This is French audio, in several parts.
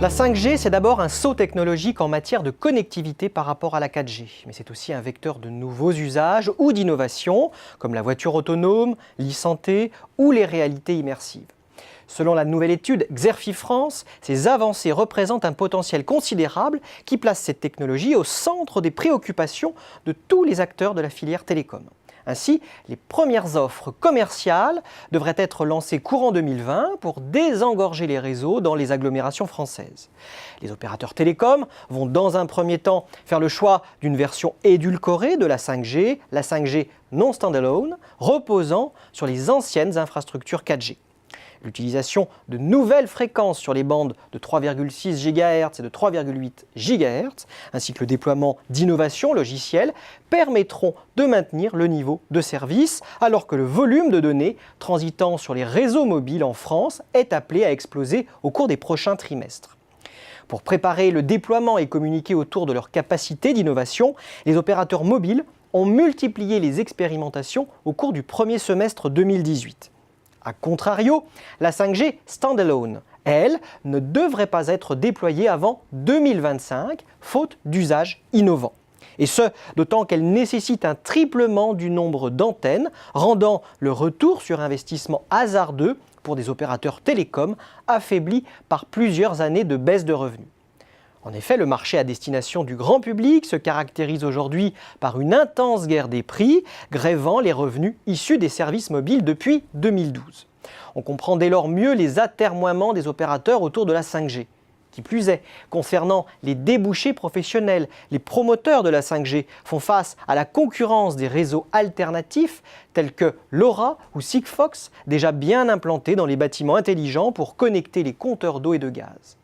La 5G, c'est d'abord un saut technologique en matière de connectivité par rapport à la 4G. Mais c'est aussi un vecteur de nouveaux usages ou d'innovations, comme la voiture autonome, l'e-santé ou les réalités immersives. Selon la nouvelle étude Xerfi France, ces avancées représentent un potentiel considérable qui place cette technologie au centre des préoccupations de tous les acteurs de la filière télécom. Ainsi, les premières offres commerciales devraient être lancées courant 2020 pour désengorger les réseaux dans les agglomérations françaises. Les opérateurs télécoms vont dans un premier temps faire le choix d'une version édulcorée de la 5G non standalone, reposant sur les anciennes infrastructures 4G. L'utilisation de nouvelles fréquences sur les bandes de 3,6 GHz et de 3,8 GHz, ainsi que le déploiement d'innovations logicielles, permettront de maintenir le niveau de service, alors que le volume de données transitant sur les réseaux mobiles en France est appelé à exploser au cours des prochains trimestres. Pour préparer le déploiement et communiquer autour de leur capacité d'innovation, les opérateurs mobiles ont multiplié les expérimentations au cours du premier semestre 2018. A contrario, la 5G standalone, elle, ne devrait pas être déployée avant 2025, faute d'usages innovants. Et ce, d'autant qu'elle nécessite un triplement du nombre d'antennes, rendant le retour sur investissement hasardeux pour des opérateurs télécoms affaiblis par plusieurs années de baisse de revenus. En effet, le marché à destination du grand public se caractérise aujourd'hui par une intense guerre des prix, grèvant les revenus issus des services mobiles depuis 2012. On comprend dès lors mieux les atermoiements des opérateurs autour de la 5G. Qui plus est, concernant les débouchés professionnels, les promoteurs de la 5G font face à la concurrence des réseaux alternatifs tels que LoRa ou Sigfox, déjà bien implantés dans les bâtiments intelligents pour connecter les compteurs d'eau et de gaz.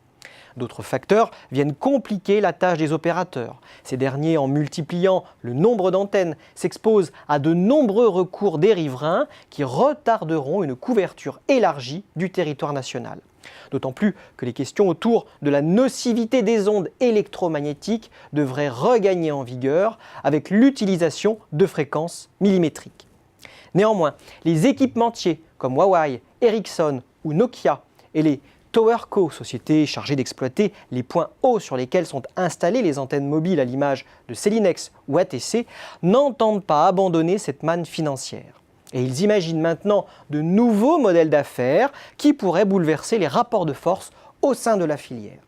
D'autres facteurs viennent compliquer la tâche des opérateurs. Ces derniers, en multipliant le nombre d'antennes, s'exposent à de nombreux recours des riverains qui retarderont une couverture élargie du territoire national. D'autant plus que les questions autour de la nocivité des ondes électromagnétiques devraient regagner en vigueur avec l'utilisation de fréquences millimétriques. Néanmoins, les équipementiers comme Huawei, Ericsson ou Nokia et les TowerCo, société chargée d'exploiter les points hauts sur lesquels sont installées les antennes mobiles à l'image de Celinex ou ATC, n'entendent pas abandonner cette manne financière. Et ils imaginent maintenant de nouveaux modèles d'affaires qui pourraient bouleverser les rapports de force au sein de la filière.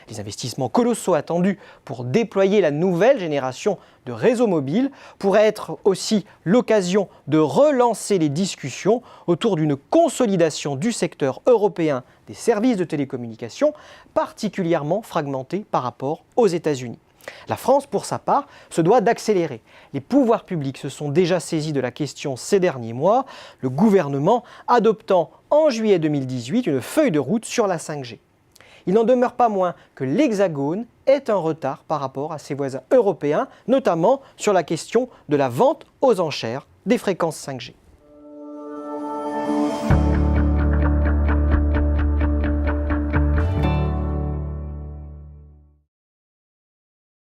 Les investissements colossaux attendus pour déployer la nouvelle génération de réseaux mobiles pourraient être aussi l'occasion de relancer les discussions autour d'une consolidation du secteur européen des services de télécommunications, particulièrement fragmenté par rapport aux États-Unis. La France, pour sa part, se doit d'accélérer. Les pouvoirs publics se sont déjà saisis de la question ces derniers mois, le gouvernement adoptant en juillet 2018 une feuille de route sur la 5G. Il n'en demeure pas moins que l'Hexagone est en retard par rapport à ses voisins européens, notamment sur la question de la vente aux enchères des fréquences 5G.